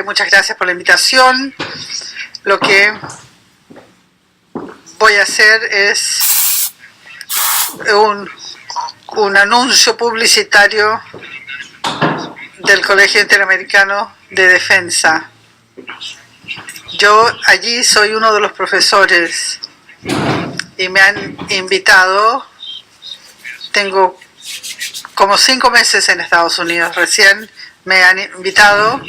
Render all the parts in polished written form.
Muchas gracias por la invitación. Lo que voy a hacer es un anuncio publicitario del Colegio Interamericano de Defensa. Yo allí soy uno de los profesores y me han invitado. Tengo como 5 meses en Estados Unidos. Recién me han invitado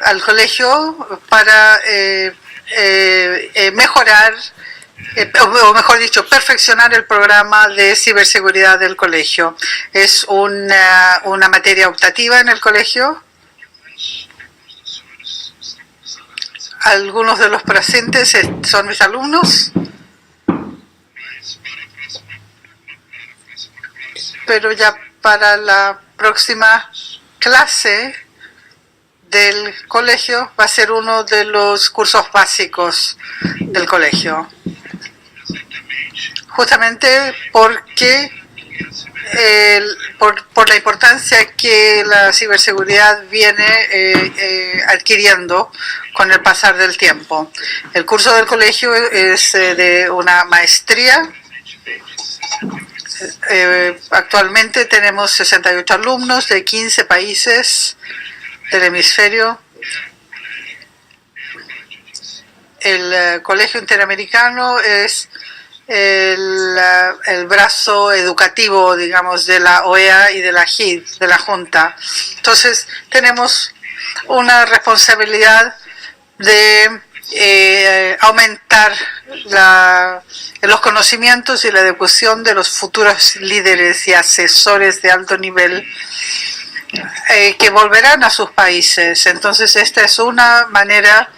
al colegio para mejorar, o mejor dicho, perfeccionar el programa de ciberseguridad del colegio. Es una materia optativa en el colegio. Algunos de los presentes son mis alumnos, pero ya para la próxima clase del colegio va a ser uno de los cursos básicos del colegio. Justamente porque por la importancia que la ciberseguridad viene adquiriendo con el pasar del tiempo. El curso del colegio es de una maestría. Actualmente tenemos 68 alumnos de 15 países del hemisferio. El Colegio Interamericano es el brazo educativo, digamos, de la OEA y de la JID, de la Junta. Entonces, tenemos una responsabilidad de aumentar los conocimientos y la educación de los futuros líderes y asesores de alto nivel que volverán a sus países. Entonces, esta es una manera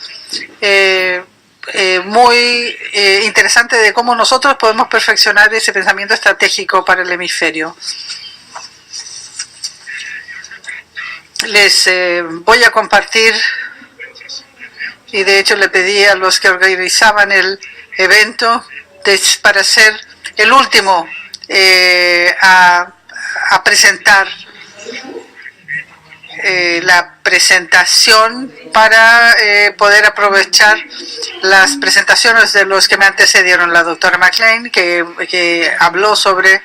muy interesante de cómo nosotros podemos perfeccionar ese pensamiento estratégico para el hemisferio. Les voy a compartir, y de hecho le pedí a los que organizaban el evento para ser el último a presentar la presentación para poder aprovechar las presentaciones de los que me antecedieron. La doctora McLean, que habló sobre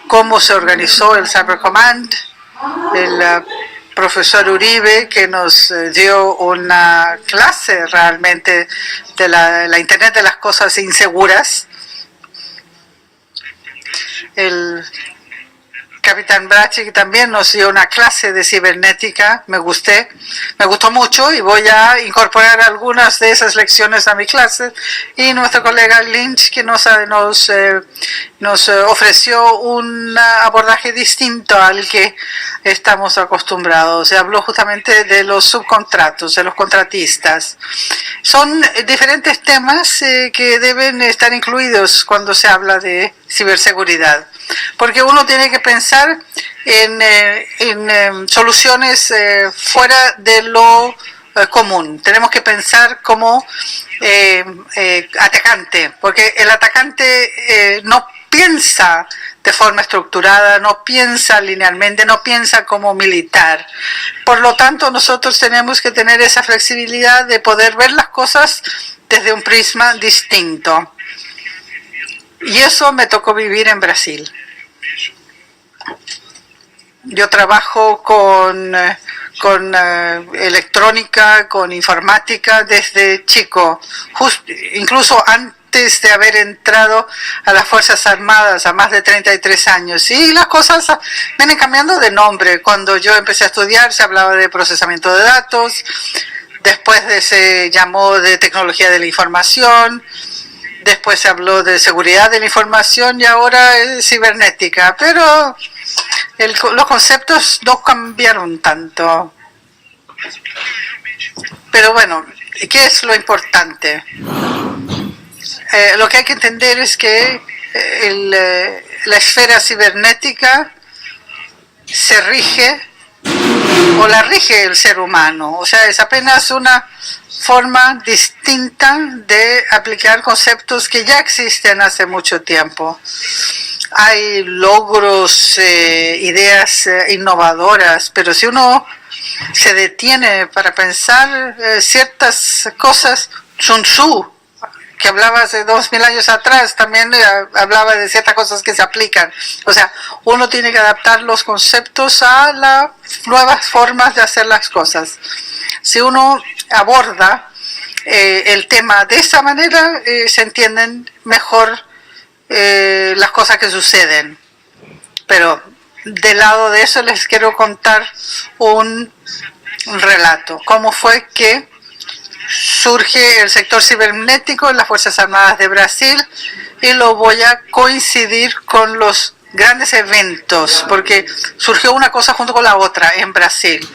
cómo se organizó el Cyber Command, el profesor Uribe, que nos dio una clase realmente de la Internet de las cosas inseguras. El capitán Brachi, que también nos dio una clase de cibernética. Me gustó mucho y voy a incorporar algunas de esas lecciones a mi clase. Y nuestro colega Lynch, que nos ofreció un abordaje distinto al que estamos acostumbrados. Se habló justamente de los subcontratos, de los contratistas. Son diferentes temas que deben estar incluidos cuando se habla de ciberseguridad, porque uno tiene que pensar en soluciones fuera de lo común. Tenemos que pensar como atacante, porque el atacante no piensa de forma estructurada, no piensa linealmente, no piensa como militar. Por lo tanto, nosotros tenemos que tener esa flexibilidad de poder ver las cosas desde un prisma distinto. Y eso me tocó vivir en Brasil. Yo trabajo con electrónica, con informática desde chico, incluso antes de haber entrado a las Fuerzas Armadas a más de 33 años. Y las cosas vienen cambiando de nombre. Cuando yo empecé a estudiar se hablaba de procesamiento de datos, después se llamó de tecnología de la información, después se habló de seguridad de la información y ahora es cibernética. Pero los conceptos no cambiaron tanto. Pero bueno, ¿qué es lo importante? Lo que hay que entender es que la esfera cibernética se rige o la rige el ser humano. O sea, es apenas una forma distinta de aplicar conceptos que ya existen hace mucho tiempo. Hay logros, ideas innovadoras, pero si uno se detiene para pensar ciertas cosas, Sun Tzu, que hablaba hace 2000 años atrás, también hablaba de ciertas cosas que se aplican. O sea, uno tiene que adaptar los conceptos a las nuevas formas de hacer las cosas. Si uno aborda el tema de esa manera, se entienden mejor las cosas que suceden. Pero del lado de eso les quiero contar un relato. ¿Cómo fue que surge el sector cibernético en las Fuerzas Armadas de Brasil? Y lo voy a coincidir con los grandes eventos, porque surgió una cosa junto con la otra en Brasil.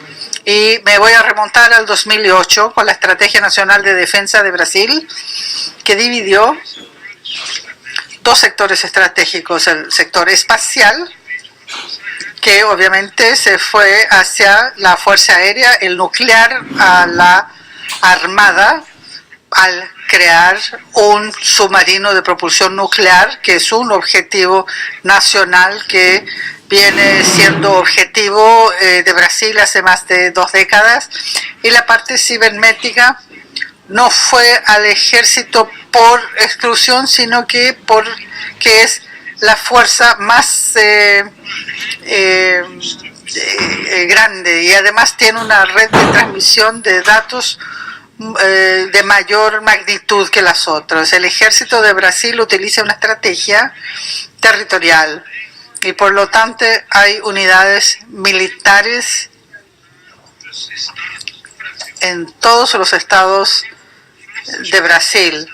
Y me voy a remontar al 2008 con la Estrategia Nacional de Defensa de Brasil, que dividió dos sectores estratégicos: el sector espacial, que obviamente se fue hacia la Fuerza Aérea, el nuclear a la Armada, al crear un submarino de propulsión nuclear, que es un objetivo nacional que viene siendo objetivo de Brasil hace más de 2 décadas. Y la parte cibernética no fue al ejército por exclusión, sino que porque es la fuerza más grande, y además tiene una red de transmisión de datos de mayor magnitud que las otras. El ejército de Brasil utiliza una estrategia territorial y por lo tanto hay unidades militares en todos los estados de Brasil.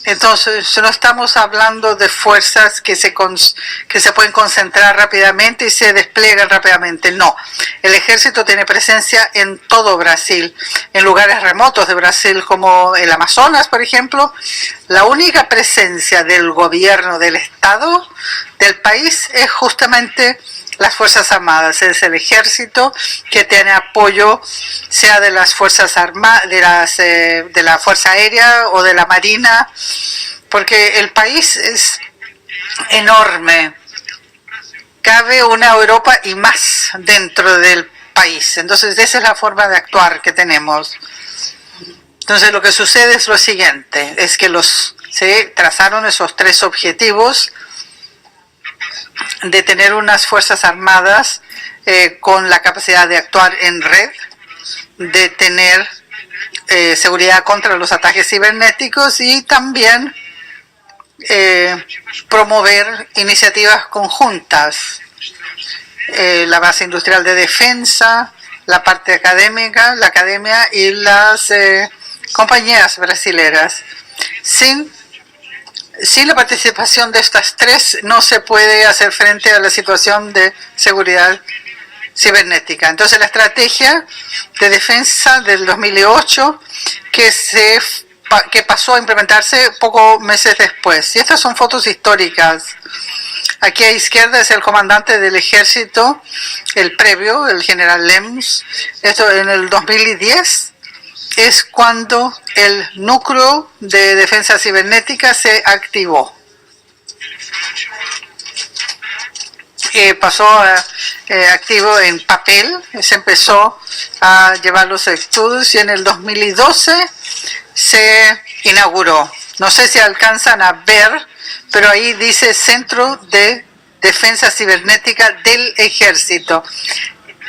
Entonces, no estamos hablando de fuerzas que se pueden concentrar rápidamente y se despliegan rápidamente. No, el ejército tiene presencia en todo Brasil, en lugares remotos de Brasil como el Amazonas, por ejemplo. La única presencia del gobierno, del Estado, del país, es justamente las Fuerzas Armadas. Es el ejército que tiene apoyo, sea de las Fuerzas Armadas, de la Fuerza Aérea o de la Marina, porque el país es enorme. Cabe una Europa y más dentro del país. Entonces, esa es la forma de actuar que tenemos. Entonces, lo que sucede es lo siguiente, es que se trazaron esos 3 objetivos de tener unas Fuerzas Armadas con la capacidad de actuar en red, de tener seguridad contra los ataques cibernéticos y también promover iniciativas conjuntas, la base industrial de defensa, la parte académica, la academia y las compañías brasileras. Sin la participación de estas 3 no se puede hacer frente a la situación de seguridad cibernética. Entonces, la estrategia de defensa del 2008 que pasó a implementarse pocos meses después. Y estas son fotos históricas. Aquí a izquierda es el comandante del ejército, el previo, el general Lems. Esto en el 2010 es cuando el núcleo de defensa cibernética se activó. Pasó activo en papel, se empezó a llevar los estudios y en el 2012 se inauguró. No sé si alcanzan a ver, pero ahí dice Centro de Defensa Cibernética del Ejército.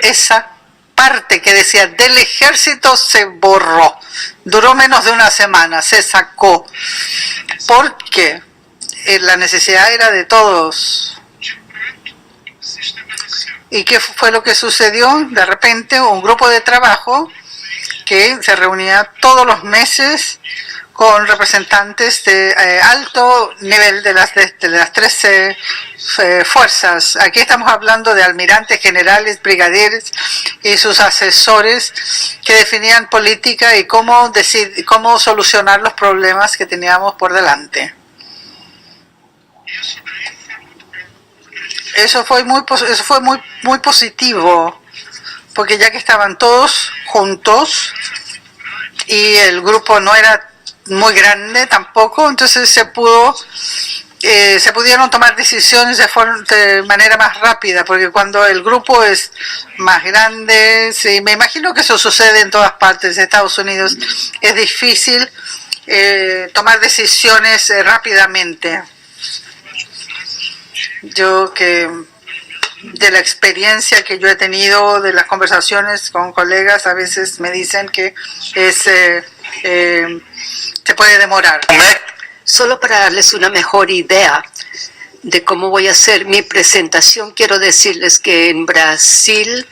Esa parte que decía del ejército se borró. Duró menos de una semana, se sacó. Porque la necesidad era de todos. ¿Y qué fue lo que sucedió? De repente un grupo de trabajo que se reunía todos los meses con representantes de alto nivel de las 13 fuerzas. Aquí estamos hablando de almirantes, generales, brigadieres y sus asesores que definían política y cómo solucionar los problemas que teníamos por delante. Eso fue muy positivo, porque ya que estaban todos juntos y el grupo no era muy grande tampoco, entonces se pudieron tomar decisiones de manera más rápida, porque cuando el grupo es más grande, sí, me imagino que eso sucede en todas partes de Estados Unidos, es difícil tomar decisiones rápidamente. Yo que de la experiencia que yo he tenido, de las conversaciones con colegas, a veces me dicen que se puede demorar. Solo para darles una mejor idea de cómo voy a hacer mi presentación, quiero decirles que en Brasil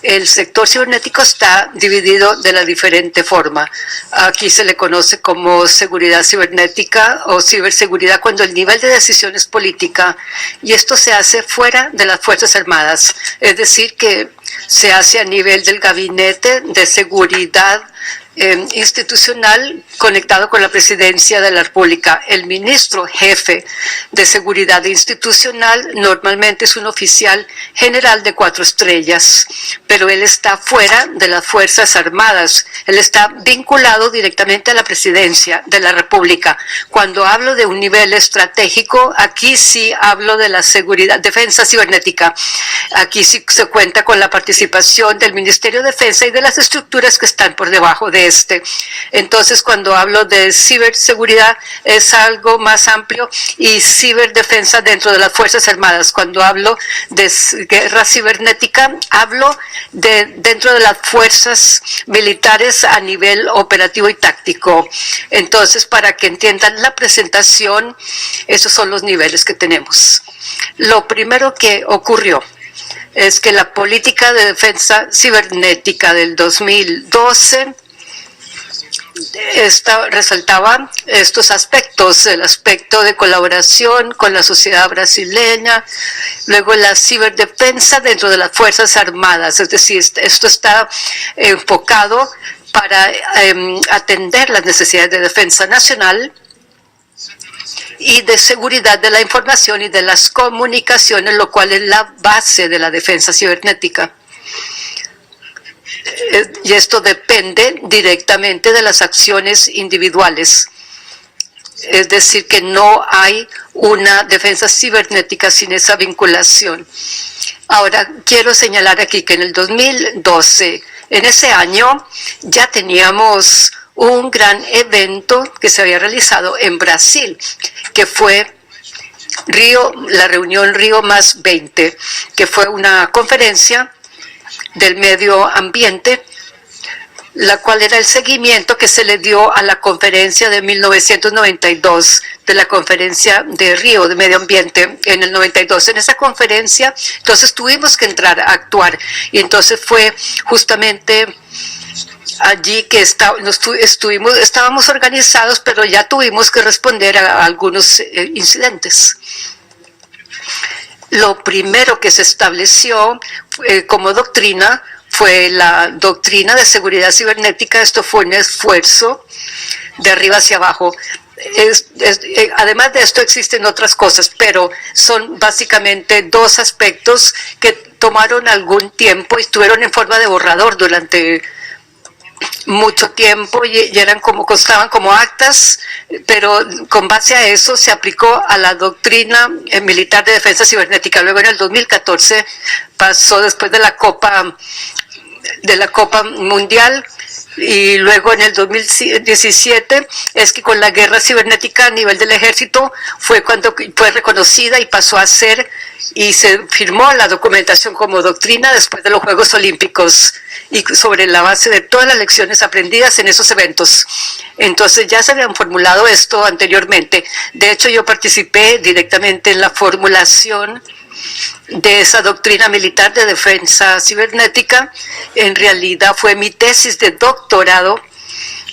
el sector cibernético está dividido de la diferente forma. Aquí se le conoce como seguridad cibernética o ciberseguridad cuando el nivel de decisión es política y esto se hace fuera de las Fuerzas Armadas. Es decir, que se hace a nivel del gabinete de seguridad institucional conectado con la Presidencia de la República. El ministro jefe de Seguridad Institucional normalmente es un oficial general de 4 estrellas, pero él está fuera de las Fuerzas Armadas. Él está vinculado directamente a la Presidencia de la República. Cuando hablo de un nivel estratégico, aquí sí hablo de la seguridad, defensa cibernética. Aquí sí se cuenta con la participación del Ministerio de Defensa y de las estructuras que están por debajo de este. Entonces, cuando hablo de ciberseguridad es algo más amplio y ciberdefensa dentro de las Fuerzas Armadas. Cuando hablo de guerra cibernética, hablo dentro de las fuerzas militares a nivel operativo y táctico. Entonces, para que entiendan la presentación, esos son los niveles que tenemos. Lo primero que ocurrió es que la política de defensa cibernética del 2012 resaltaba estos aspectos, el aspecto de colaboración con la sociedad brasileña, luego la ciberdefensa dentro de las Fuerzas Armadas, es decir, esto está enfocado para atender las necesidades de defensa nacional y de seguridad de la información y de las comunicaciones, lo cual es la base de la defensa cibernética. Y esto depende directamente de las acciones individuales. Es decir, que no hay una defensa cibernética sin esa vinculación. Ahora, quiero señalar aquí que en el 2012, en ese año, ya teníamos un gran evento que se había realizado en Brasil, que fue la reunión Río más 20, que fue una conferencia del medio ambiente, la cual era el seguimiento que se le dio a la conferencia de 1992, de la conferencia de Río de Medio Ambiente en el 92. En esa conferencia, entonces tuvimos que entrar a actuar y entonces fue justamente allí que estábamos organizados, pero ya tuvimos que responder a algunos incidentes. Lo primero que se estableció como doctrina fue la doctrina de seguridad cibernética. Esto fue un esfuerzo de arriba hacia abajo. Además de esto existen otras cosas, pero son básicamente 2 aspectos que tomaron algún tiempo y estuvieron en forma de borrador durante mucho tiempo y constaban como actas, pero con base a eso se aplicó a la doctrina militar de defensa cibernética. Luego en el 2014 pasó después de la Copa Mundial y luego en el 2017 es que con la guerra cibernética a nivel del ejército fue cuando fue reconocida y pasó a ser y se firmó la documentación como doctrina después de los Juegos Olímpicos y sobre la base de todas las lecciones aprendidas en esos eventos. Entonces ya se habían formulado esto anteriormente. De hecho, yo participé directamente en la formulación de esa doctrina militar de defensa cibernética. En realidad fue mi tesis de doctorado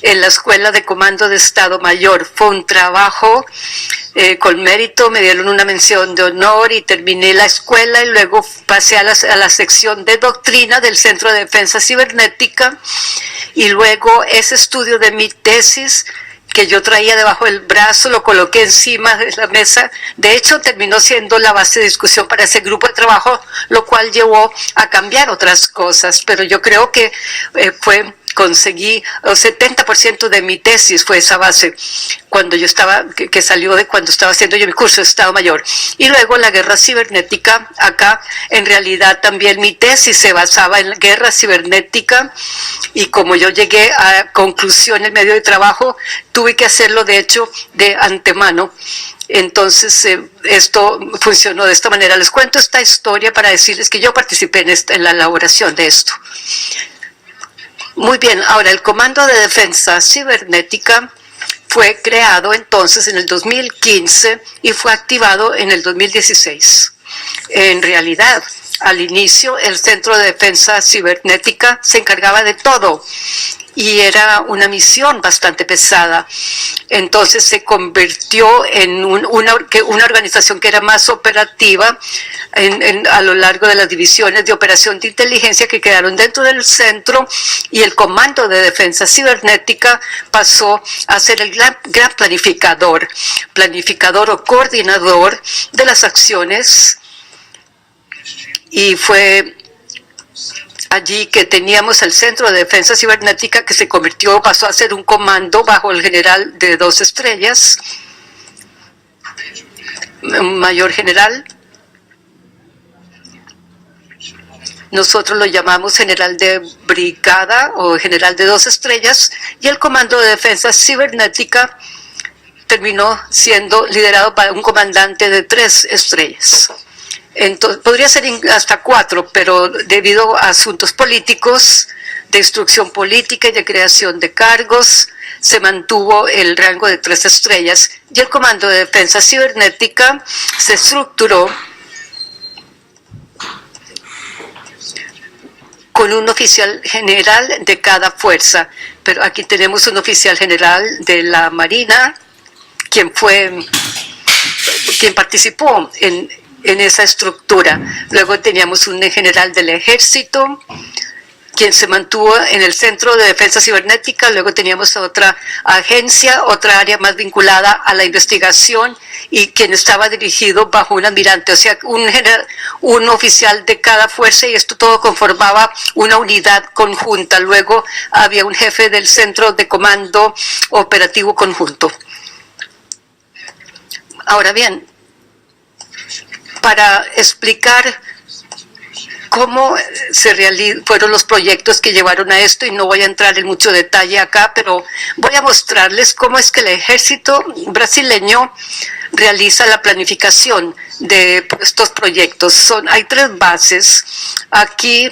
en la Escuela de Comando de Estado Mayor. Fue un trabajo con mérito, me dieron una mención de honor y terminé la escuela y luego pasé a la sección de doctrina del Centro de Defensa Cibernética y luego ese estudio de mi tesis que yo traía debajo del brazo, lo coloqué encima de la mesa. De hecho, terminó siendo la base de discusión para ese grupo de trabajo, lo cual llevó a cambiar otras cosas. Pero yo creo que conseguí el 70% de mi tesis fue esa base cuando yo estaba, que salió de cuando estaba haciendo yo mi curso de Estado Mayor. Y luego la guerra cibernética, acá en realidad también mi tesis se basaba en la guerra cibernética, y como yo llegué a conclusión en medio de trabajo, tuve que hacerlo de hecho de antemano. Entonces, esto funcionó de esta manera. Les cuento esta historia para decirles que yo participé en la elaboración de esto. Muy bien, ahora el Comando de Defensa Cibernética fue creado entonces en el 2015 y fue activado en el 2016. En realidad, al inicio, el Centro de Defensa Cibernética se encargaba de todo y era una misión bastante pesada. Entonces se convirtió en una organización que era más operativa a lo largo de las divisiones de operación de inteligencia que quedaron dentro del centro, y el Comando de Defensa Cibernética pasó a ser el gran planificador o coordinador de las acciones, y fue allí que teníamos el Centro de Defensa Cibernética, que pasó a ser un comando bajo el general de 2 estrellas, mayor general. Nosotros lo llamamos general de brigada o general de 2 estrellas, y el Comando de Defensa Cibernética terminó siendo liderado por un comandante de 3 estrellas. Entonces, podría ser hasta 4, pero debido a asuntos políticos, de instrucción política y de creación de cargos, se mantuvo el rango de 3 estrellas, y el Comando de Defensa Cibernética se estructuró con un oficial general de cada fuerza. Pero aquí tenemos un oficial general de la Marina, quien participó en esa estructura. Luego teníamos un general del Ejército, quien se mantuvo en el Centro de Defensa Cibernética. Luego teníamos otra agencia, otra área más vinculada a la investigación, y quien estaba dirigido bajo un almirante, o sea, un oficial de cada fuerza, y esto todo conformaba una unidad conjunta. Luego había un jefe del Centro de Comando Operativo Conjunto. Ahora bien, para explicar cómo fueron los proyectos que llevaron a esto, y no voy a entrar en mucho detalle acá, pero voy a mostrarles cómo es que el ejército brasileño realiza la planificación de estos proyectos. Hay 3 bases. Aquí,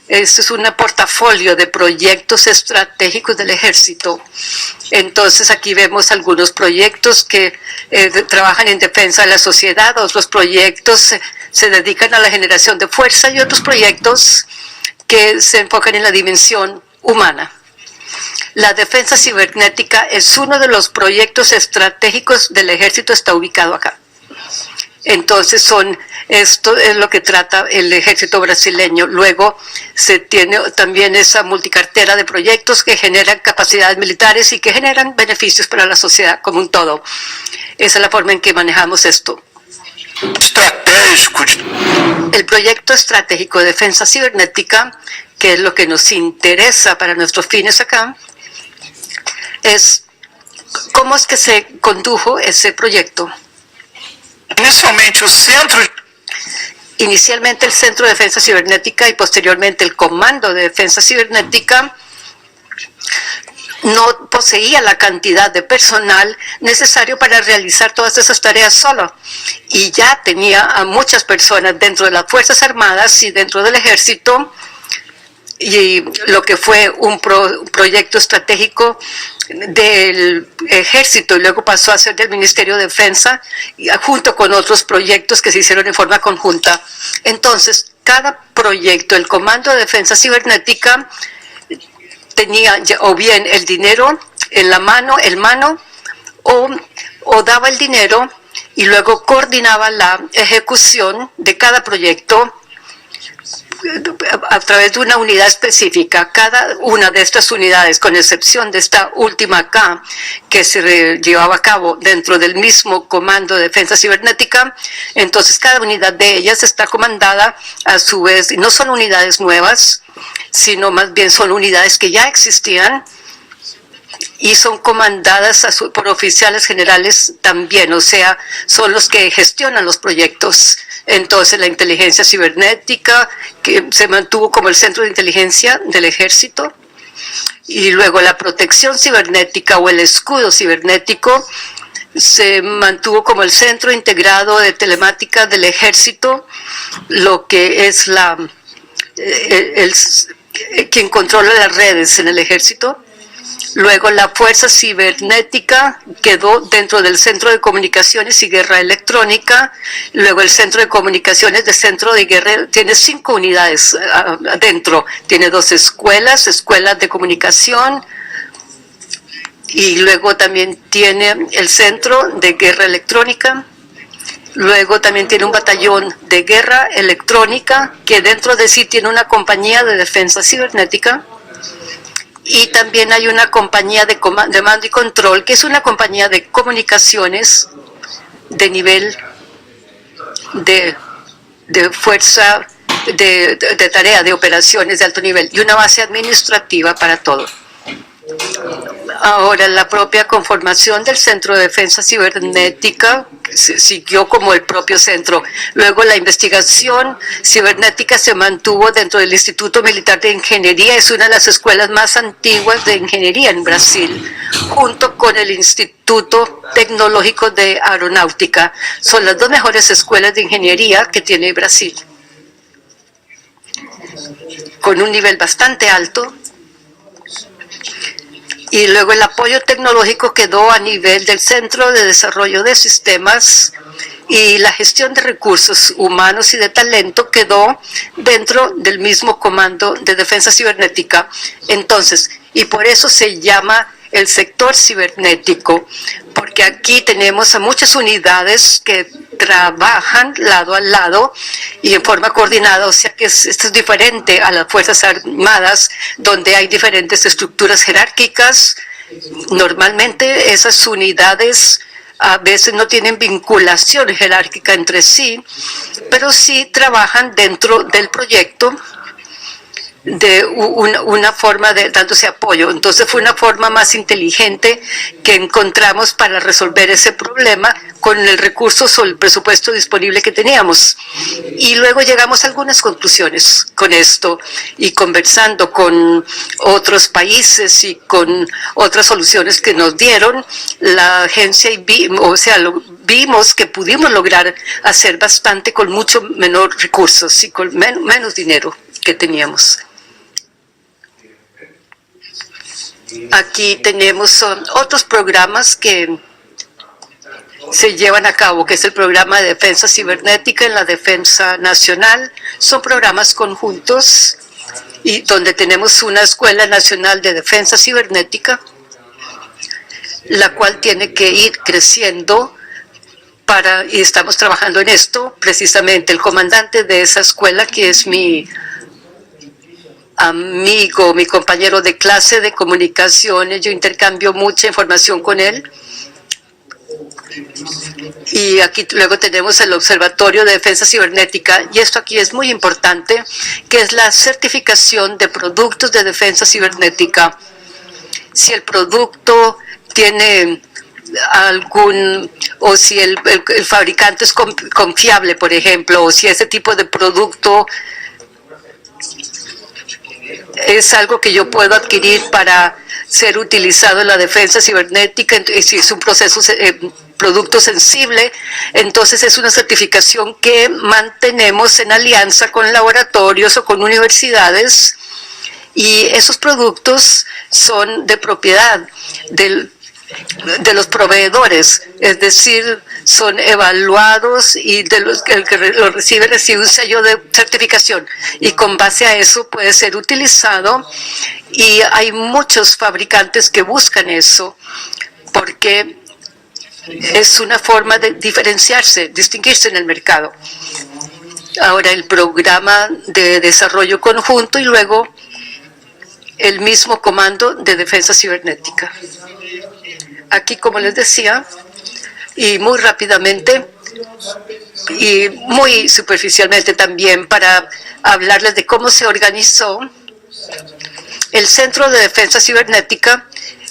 este es un portafolio de proyectos estratégicos del ejército. Entonces aquí vemos algunos proyectos que trabajan en defensa de la sociedad, otros proyectos se dedican a la generación de fuerza, y otros proyectos que se enfocan en la dimensión humana. La defensa cibernética es uno de los proyectos estratégicos del ejército, está ubicado acá. Entonces esto es lo que trata el ejército brasileño. Luego se tiene también esa multicartera de proyectos que generan capacidades militares y que generan beneficios para la sociedad como un todo. Esa es la forma en que manejamos esto. El proyecto estratégico de defensa cibernética, que es lo que nos interesa para nuestros fines acá, es cómo es que se condujo ese proyecto. Inicialmente el Centro de Defensa Cibernética y posteriormente el Comando de Defensa Cibernética no poseía la cantidad de personal necesario para realizar todas esas tareas solo, y ya tenía a muchas personas dentro de las Fuerzas Armadas y dentro del Ejército, y lo que fue un proyecto estratégico del Ejército y luego pasó a ser del Ministerio de Defensa, junto con otros proyectos que se hicieron en forma conjunta. Entonces, cada proyecto, el Comando de Defensa Cibernética tenía o bien el dinero en la mano, o daba el dinero y luego coordinaba la ejecución de cada proyecto a través de una unidad específica. Cada una de estas unidades, con excepción de esta última acá, que se llevaba a cabo dentro del mismo Comando de Defensa Cibernética, entonces cada unidad de ellas está comandada a su vez, y no son unidades nuevas, sino más bien son unidades que ya existían y son comandadas por oficiales generales también, o sea, son los que gestionan los proyectos. Entonces, la inteligencia cibernética, que se mantuvo como el centro de inteligencia del ejército, y luego la protección cibernética o el escudo cibernético se mantuvo como el centro integrado de telemática del ejército, lo que es quien controla las redes en el ejército. Luego la fuerza cibernética quedó dentro del Centro de Comunicaciones y Guerra Electrónica. Luego el Centro de Comunicaciones del Centro de Guerra tiene 5 unidades adentro. Tiene 2 escuelas de comunicación. Y luego también tiene el Centro de Guerra Electrónica. Luego también tiene un batallón de guerra electrónica que dentro de sí tiene una compañía de defensa cibernética. Y también hay una compañía de mando y control, que es una compañía de comunicaciones de nivel de fuerza, de tarea, de operaciones de alto nivel, y una base administrativa para todo. Ahora, la propia conformación del Centro de Defensa Cibernética siguió como el propio centro. Luego, la investigación cibernética se mantuvo dentro del Instituto Militar de Ingeniería. Es una de las escuelas más antiguas de ingeniería en Brasil, junto con el Instituto Tecnológico de Aeronáutica. Son las 2 mejores escuelas de ingeniería que tiene Brasil, con un nivel bastante alto. Y luego el apoyo tecnológico quedó a nivel del Centro de Desarrollo de Sistemas, y la gestión de recursos humanos y de talento quedó dentro del mismo Comando de Defensa Cibernética. Entonces, y por eso se llama el sector cibernético, porque aquí tenemos a muchas unidades que trabajan lado a lado y en forma coordinada, o sea que esto es diferente a las Fuerzas Armadas, donde hay diferentes estructuras jerárquicas. Normalmente esas unidades a veces no tienen vinculación jerárquica entre sí, pero sí trabajan dentro del proyecto de una forma de dándose apoyo. Entonces fue una forma más inteligente que encontramos para resolver ese problema con el recurso o el presupuesto disponible que teníamos. Y luego llegamos a algunas conclusiones con esto, y conversando con otros países y con otras soluciones que nos dieron la agencia, vimos que pudimos lograr hacer bastante con mucho menor recursos y con menos dinero que teníamos. Aquí tenemos otros programas que se llevan a cabo, que es el programa de defensa cibernética en la defensa nacional. Son programas conjuntos y donde tenemos una Escuela Nacional de Defensa Cibernética, la cual tiene que ir creciendo y estamos trabajando en esto. Precisamente el comandante de esa escuela, que es mi amigo, mi compañero de clase de comunicaciones, yo intercambio mucha información con él. Y aquí luego tenemos el Observatorio de Defensa Cibernética, y esto aquí es muy importante, que es la certificación de productos de defensa cibernética. Si el producto tiene o si el fabricante es confiable, por ejemplo, o si ese tipo de producto es algo que yo puedo adquirir para ser utilizado en la defensa cibernética, y si es un producto sensible, entonces es una certificación que mantenemos en alianza con laboratorios o con universidades, y esos productos son de propiedad de los proveedores, es decir, son evaluados, y el que lo recibe un sello de certificación, y con base a eso puede ser utilizado. Y hay muchos fabricantes que buscan eso porque es una forma de diferenciarse, distinguirse en el mercado. ahora el programa de desarrollo conjunto y luego el mismo comando de defensa cibernética. Aquí, como les decía, y muy rápidamente y muy superficialmente también para hablarles de cómo se organizó el Centro de Defensa Cibernética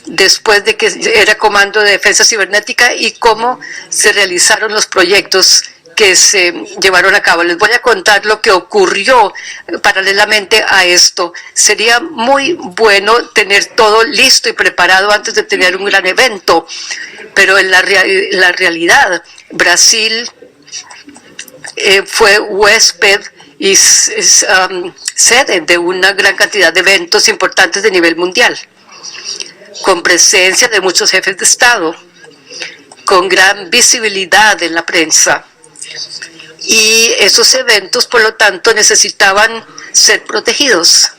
después de que era Comando de Defensa Cibernética y cómo se realizaron los proyectos que se llevaron a cabo. Les voy a contar lo que ocurrió paralelamente a esto. Sería muy bueno tener todo listo y preparado antes de tener un gran evento, pero en la realidad, Brasil fue huésped y sede de una gran cantidad de eventos importantes de nivel mundial, con presencia de muchos jefes de Estado, con gran visibilidad en la prensa. Y esos eventos, por lo tanto, necesitaban ser protegidos.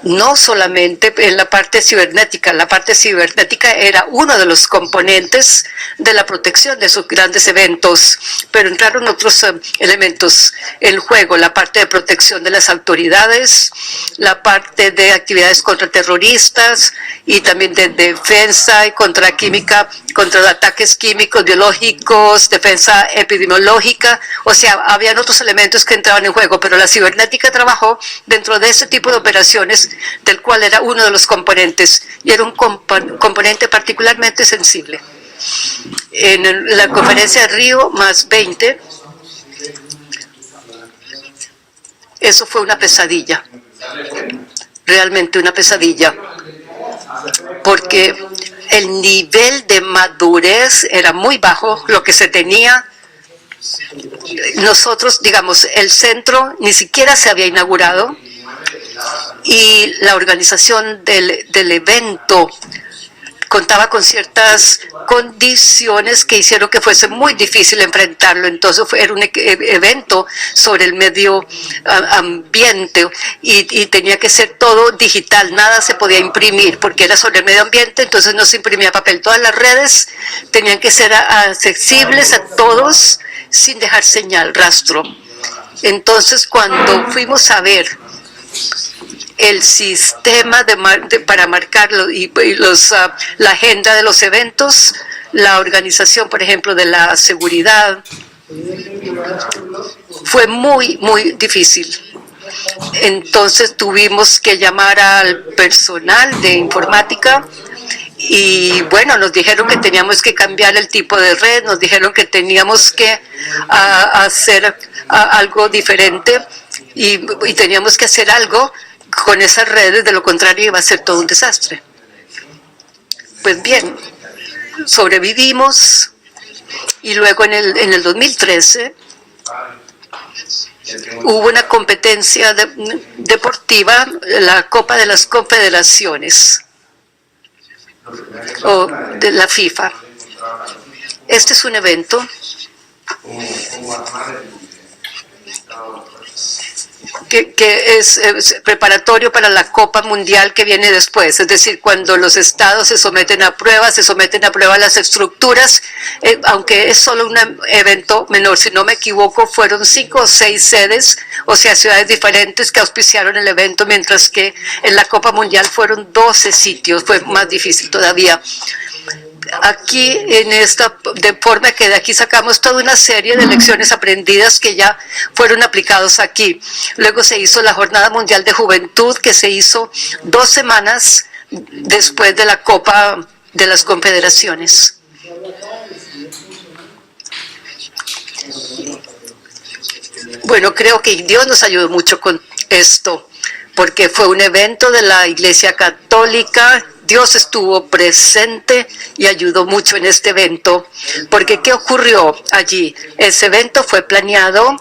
No solamente en la parte cibernética era uno de los componentes de la protección de esos grandes eventos, pero entraron otros elementos en juego, la parte de protección de las autoridades, la parte de actividades contraterroristas y también de defensa y contra química, contra ataques químicos, biológicos, defensa epidemiológica. O sea, habían otros elementos que entraban en juego, pero la cibernética trabajó dentro de ese tipo de operaciones, del cual era uno de los componentes, y era un componente particularmente sensible. En la conferencia de Río +20, eso fue una pesadilla, realmente una pesadilla, porque el nivel de madurez era muy bajo, lo que se tenía. Nosotros, digamos, el centro ni siquiera se había inaugurado y la organización del evento contaba con ciertas condiciones que hicieron que fuese muy difícil enfrentarlo. Entonces era un evento sobre el medio ambiente y tenía que ser todo digital, nada se podía imprimir porque era sobre el medio ambiente, entonces no se imprimía papel. Todas las redes tenían que ser accesibles a todos sin dejar señal, rastro. Entonces cuando fuimos a ver el sistema para marcarlo y la agenda de los eventos, la organización, por ejemplo, de la seguridad, fue muy, muy difícil. Entonces tuvimos que llamar al personal de informática y bueno, nos dijeron que teníamos que cambiar el tipo de red, nos dijeron que teníamos que hacer algo diferente y teníamos que hacer algo con esas redes, de lo contrario iba a ser todo un desastre. Pues bien, sobrevivimos y luego en el 2013 hubo una competencia deportiva, la Copa de las Confederaciones o de la FIFA. Este es un evento que es preparatorio para la Copa Mundial que viene después, es decir, cuando los estados se someten a pruebas las estructuras, aunque es solo un evento menor, si no me equivoco, fueron 5 o 6 sedes, o sea, ciudades diferentes que auspiciaron el evento, mientras que en la Copa Mundial fueron 12 sitios, fue más difícil todavía. Aquí, de forma que de aquí sacamos toda una serie de lecciones aprendidas que ya fueron aplicados aquí. Luego se hizo la Jornada Mundial de Juventud, que se hizo 2 semanas después de la Copa de las Confederaciones. Bueno, creo que Dios nos ayudó mucho con esto, porque fue un evento de la Iglesia Católica. Dios estuvo presente y ayudó mucho en este evento, porque ¿qué ocurrió allí? Ese evento fue planeado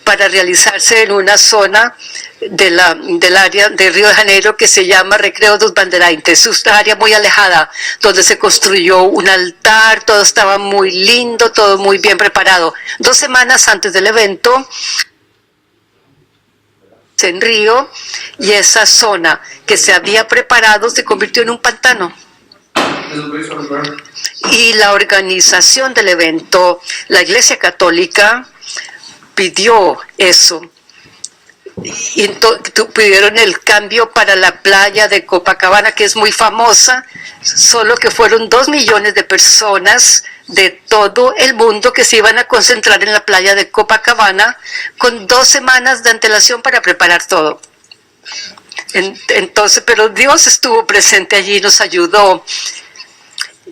para realizarse en una zona del área de Río de Janeiro que se llama Recreo dos Bandeirantes. Es una área muy alejada, donde se construyó un altar, todo estaba muy lindo, todo muy bien preparado. 2 semanas antes del evento, en Río, y esa zona que se había preparado se convirtió en un pantano. Y la organización del evento, la Iglesia Católica, pidió eso. Y pidieron el cambio para la playa de Copacabana, que es muy famosa, solo que fueron 2 millones de personas de todo el mundo que se iban a concentrar en la playa de Copacabana con 2 semanas de antelación para preparar todo. Entonces, pero Dios estuvo presente allí, nos ayudó.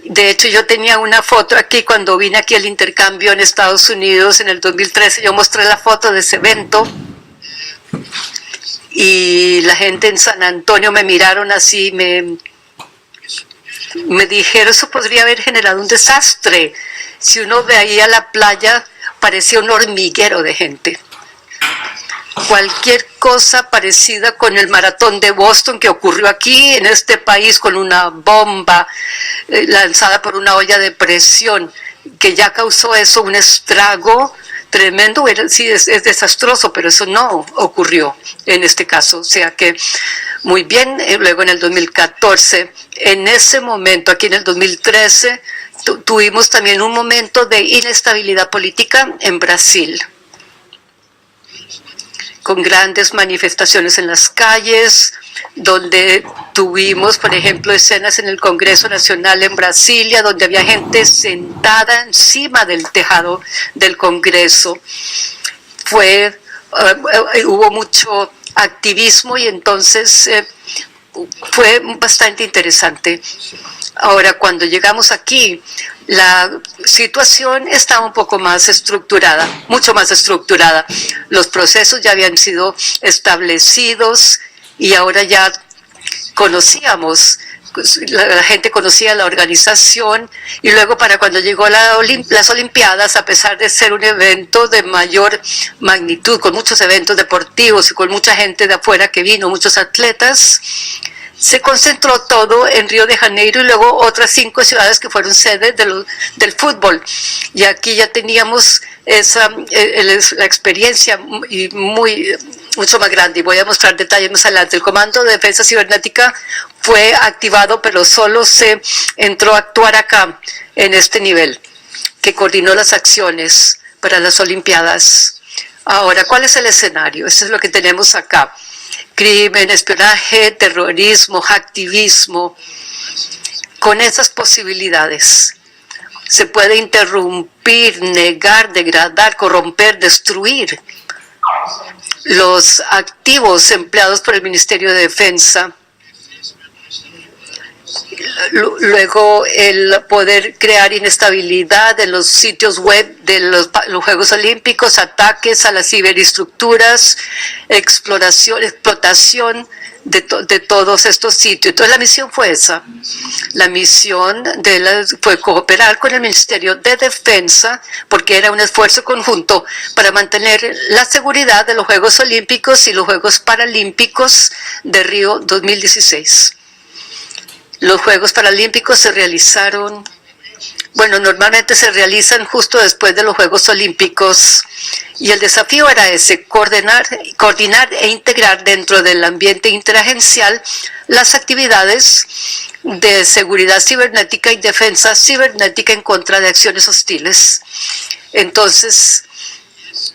De hecho, yo tenía una foto aquí cuando vine aquí al intercambio en Estados Unidos en el 2013. Yo mostré la foto de ese evento y la gente en San Antonio me miraron así, me dijeron, eso podría haber generado un desastre. Si uno veía la playa, parecía un hormiguero de gente. Cualquier cosa parecida con el maratón de Boston que ocurrió aquí en este país con una bomba lanzada por una olla de presión que ya causó eso, un estrago tremendo. Sí, es desastroso, pero eso no ocurrió en este caso. O sea que muy bien. Luego en el 2014, en ese momento, aquí en el 2013, tuvimos también un momento de inestabilidad política en Brasil, con grandes manifestaciones en las calles, donde tuvimos, por ejemplo, escenas en el Congreso Nacional en Brasilia, donde había gente sentada encima del tejado del Congreso. Hubo mucho activismo y entonces fue bastante interesante. Ahora, cuando llegamos aquí, la situación estaba un poco más estructurada, mucho más estructurada. Los procesos ya habían sido establecidos y ahora ya conocíamos, la gente conocía la organización, y luego para cuando llegó las Olimpiadas, a pesar de ser un evento de mayor magnitud, con muchos eventos deportivos y con mucha gente de afuera que vino, muchos atletas, se concentró todo en Río de Janeiro y luego otras 5 ciudades que fueron sedes del fútbol. Y aquí ya teníamos la experiencia mucho más grande, y voy a mostrar detalles más adelante. El Comando de Defensa Cibernética fue activado, pero solo se entró a actuar acá, en este nivel, que coordinó las acciones para las Olimpiadas. Ahora, ¿cuál es el escenario? Esto es lo que tenemos acá. Crimen, espionaje, terrorismo, hacktivismo. Con esas posibilidades se puede interrumpir, negar, degradar, corromper, destruir los activos empleados por el Ministerio de Defensa. Luego, el poder crear inestabilidad en los sitios web de los Juegos Olímpicos, ataques a las ciberestructuras, explotación de todos estos sitios. Entonces, la misión fue esa. La misión fue cooperar con el Ministerio de Defensa, porque era un esfuerzo conjunto para mantener la seguridad de los Juegos Olímpicos y los Juegos Paralímpicos de Río 2016. Los Juegos Paralímpicos se realizaron, normalmente se realizan justo después de los Juegos Olímpicos, y el desafío era ese: coordinar e integrar dentro del ambiente interagencial las actividades de seguridad cibernética y defensa cibernética en contra de acciones hostiles. Entonces,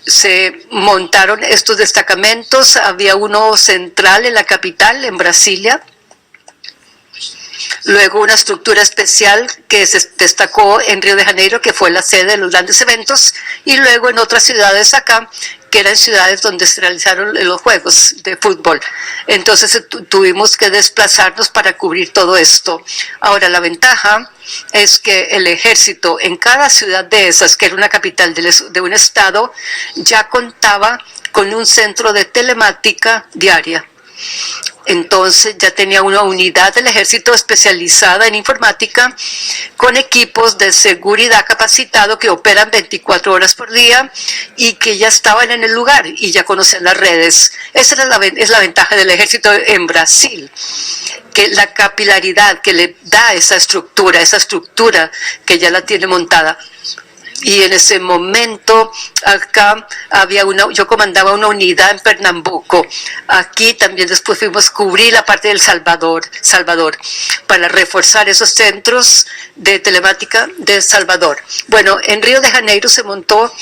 se montaron estos destacamentos. Había uno central en la capital, en Brasilia. Luego una estructura especial que se destacó en Río de Janeiro, que fue la sede de los grandes eventos, y luego en otras ciudades acá, que eran ciudades donde se realizaron los juegos de fútbol. Entonces tuvimos que desplazarnos para cubrir todo esto. Ahora, la ventaja es que el ejército en cada ciudad de esas, que era una capital de un estado, ya contaba con un centro de telemática diaria. Entonces ya tenía una unidad del ejército especializada en informática, con equipos de seguridad capacitados que operan 24 horas por día y que ya estaban en el lugar y ya conocían las redes. Esa es la ventaja del ejército en Brasil, que la capilaridad que le da esa estructura que ya la tiene montada. Y en ese momento acá yo comandaba una unidad en Pernambuco. Aquí también después fuimos a cubrir la parte del Salvador, para reforzar esos centros de telemática de Salvador. Bueno, en Río de Janeiro se montó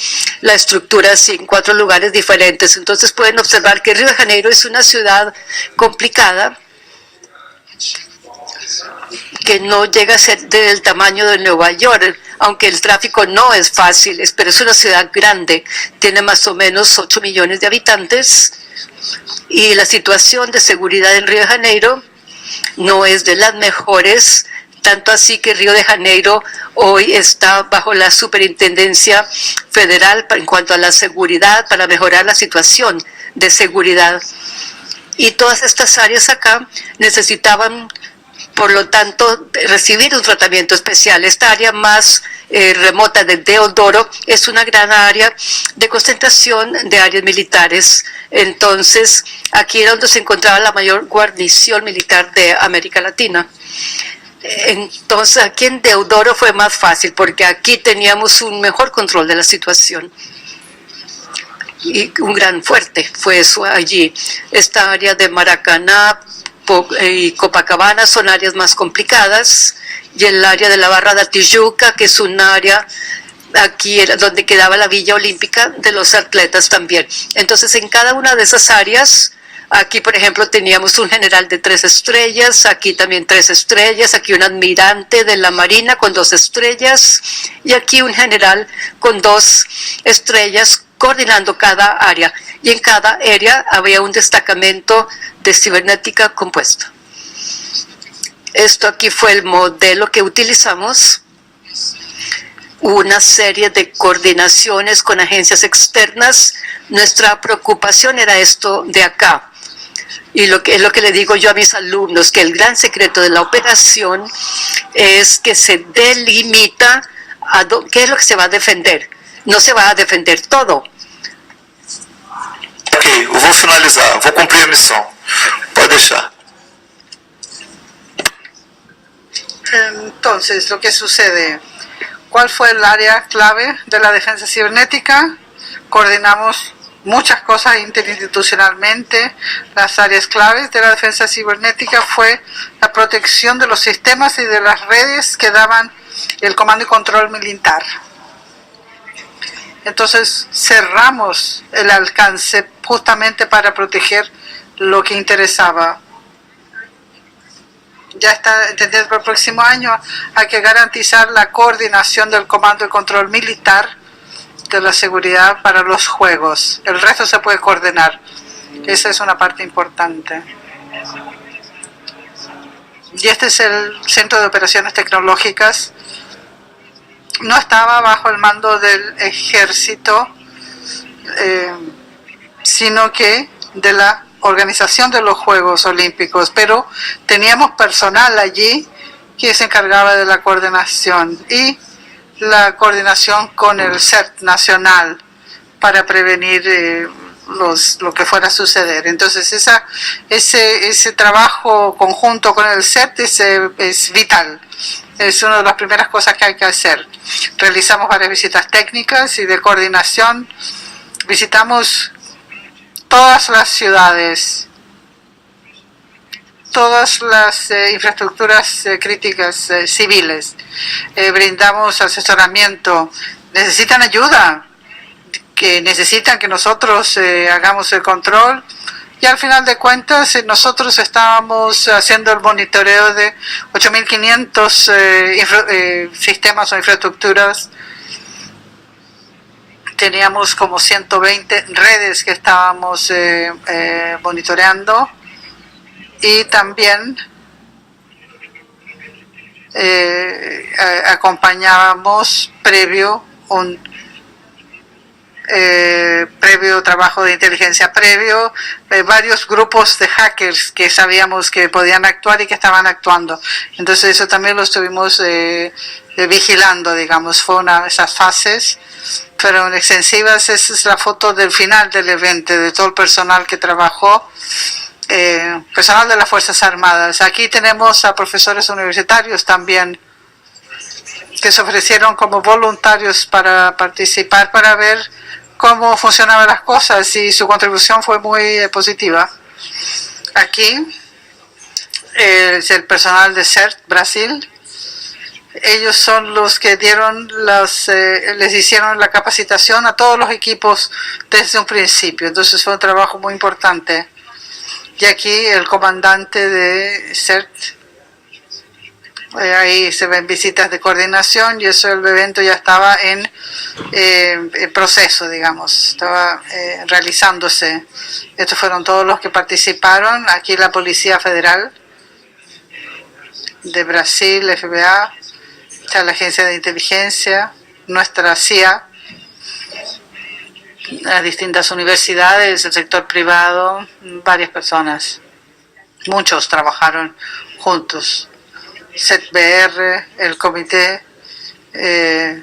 la estructura así en 4 lugares diferentes. Entonces pueden observar que Río de Janeiro es una ciudad complicada, que no llega a ser del tamaño de Nueva York, aunque el tráfico no es fácil, pero es una ciudad grande, tiene más o menos 8 millones de habitantes, y la situación de seguridad en Río de Janeiro no es de las mejores, tanto así que Río de Janeiro hoy está bajo la superintendencia federal en cuanto a la seguridad, para mejorar la situación de seguridad. Y todas estas áreas acá necesitaban, por lo tanto, recibir un tratamiento especial. Esta área más remota de Deodoro es una gran área de concentración de áreas militares. Entonces, aquí era donde se encontraba la mayor guarnición militar de América Latina. Entonces, aquí en Deodoro fue más fácil, porque aquí teníamos un mejor control de la situación. Y un gran fuerte fue eso allí. Esta área de Maracaná y Copacabana son áreas más complicadas, y el área de la Barra de Tijuca, que es un área aquí era donde quedaba la Villa Olímpica de los atletas también. Entonces, en cada una de esas áreas, aquí por ejemplo teníamos un general de 3 estrellas, aquí también 3 estrellas, aquí un almirante de la Marina con 2 estrellas, y aquí un general con 2 estrellas coordinando cada área. Y en cada área había un destacamento de cibernética compuesto. Esto aquí fue el modelo que utilizamos. Una serie de coordinaciones con agencias externas. Nuestra preocupación era esto de acá. Y es lo que le digo yo a mis alumnos, que el gran secreto de la operación es que se delimita qué es lo que se va a defender. No se va a defender todo. Ok, eu vou finalizar, vou cumprir a missão. Pode deixar. Entonces, lo que sucede, ¿cuál fue el área clave de la defensa cibernética? Coordinamos muchas cosas interinstitucionalmente. Las áreas claves de la defensa cibernética fue la protección de los sistemas y de las redes que daban el comando y control militar. Entonces cerramos el alcance justamente para proteger lo que interesaba. Ya está entendido, para el próximo año hay que garantizar la coordinación del comando y control militar de la seguridad para los juegos. El resto se puede coordinar. Esa es una parte importante. Y este es el Centro de Operaciones Tecnológicas. No estaba bajo el mando del ejército, sino que de la organización de los Juegos Olímpicos, pero teníamos personal allí que se encargaba de la coordinación y la coordinación con el CERT nacional para prevenir lo que fuera a suceder. Entonces ese trabajo conjunto con el CERT es vital. Es una de las primeras cosas que hay que hacer. Realizamos varias visitas técnicas y de coordinación. Visitamos todas las ciudades, todas las infraestructuras críticas civiles. Brindamos asesoramiento. ¿Necesitan ayuda? Que necesitan que nosotros hagamos el control. Y al final de cuentas, nosotros estábamos haciendo el monitoreo de 8.500 sistemas o infraestructuras. Teníamos como 120 redes que estábamos monitoreando. Y también acompañábamos previo trabajo de inteligencia previo, varios grupos de hackers que sabíamos que podían actuar y que estaban actuando. Entonces eso también lo estuvimos vigilando, digamos. Fue una de esas fases, fueron extensivas. Esa es la foto del final del evento, de todo el personal que trabajó, personal de las Fuerzas Armadas. Aquí tenemos a profesores universitarios también. que se ofrecieron como voluntarios para participar, para ver cómo funcionaban las cosas, y su contribución fue muy positiva. Aquí es el personal de CERT Brasil. Ellos son los que les hicieron la capacitación a todos los equipos desde un principio. Entonces fue un trabajo muy importante. Y aquí el comandante de CERT, ahí se ven visitas de coordinación, y eso, el evento ya estaba en proceso, digamos, estaba realizándose. Estos fueron todos los que participaron. Aquí la Policía Federal de Brasil, FBA, está la Agencia de Inteligencia, nuestra CIA, las distintas universidades, el sector privado, varias personas. Muchos trabajaron juntos. CETBR, el comité de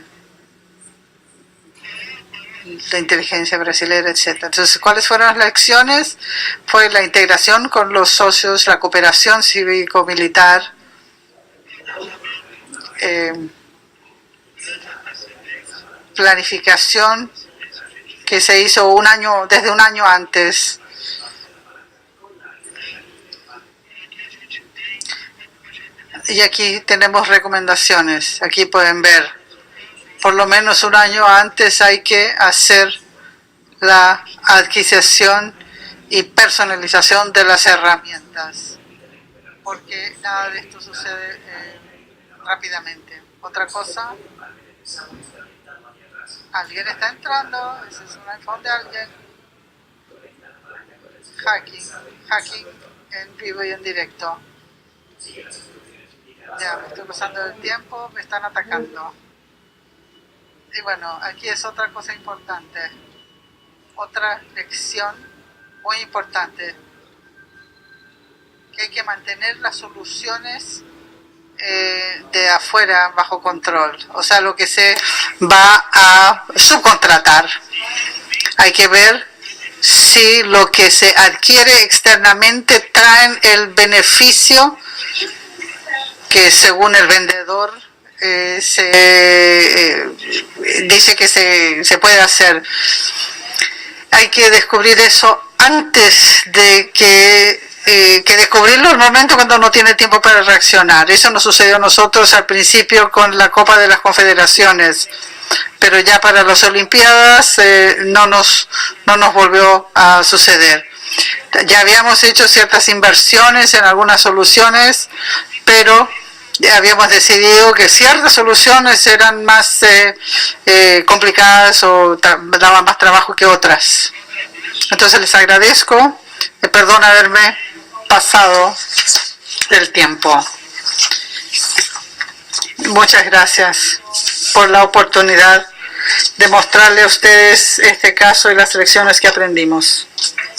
inteligencia brasileña, etc. Entonces, ¿cuáles fueron las lecciones? Fue la integración con los socios, la cooperación cívico-militar, planificación que se hizo desde un año antes. Y aquí tenemos recomendaciones. Aquí pueden ver, por lo menos un año antes hay que hacer la adquisición y personalización de las herramientas, porque nada de esto sucede rápidamente. Otra cosa, alguien está entrando, ese es un iPhone de alguien. Hacking en vivo y en directo. Ya, me estoy pasando el tiempo, me están atacando. Y bueno, aquí es otra cosa importante, otra lección muy importante, que hay que mantener las soluciones de afuera bajo control, o sea, lo que se va a subcontratar. Hay que ver si lo que se adquiere externamente traen el beneficio que según el vendedor dice que se puede hacer. Hay que descubrir eso antes de que descubrirlo el momento cuando no tiene tiempo para reaccionar. Eso nos sucedió a nosotros al principio con la Copa de las Confederaciones, pero ya para las Olimpiadas no nos volvió a suceder. Ya habíamos hecho ciertas inversiones en algunas soluciones, pero ya habíamos decidido que ciertas soluciones eran más complicadas o daban más trabajo que otras. Entonces les agradezco, perdón haberme pasado del tiempo. Muchas gracias por la oportunidad de mostrarle a ustedes este caso y las lecciones que aprendimos.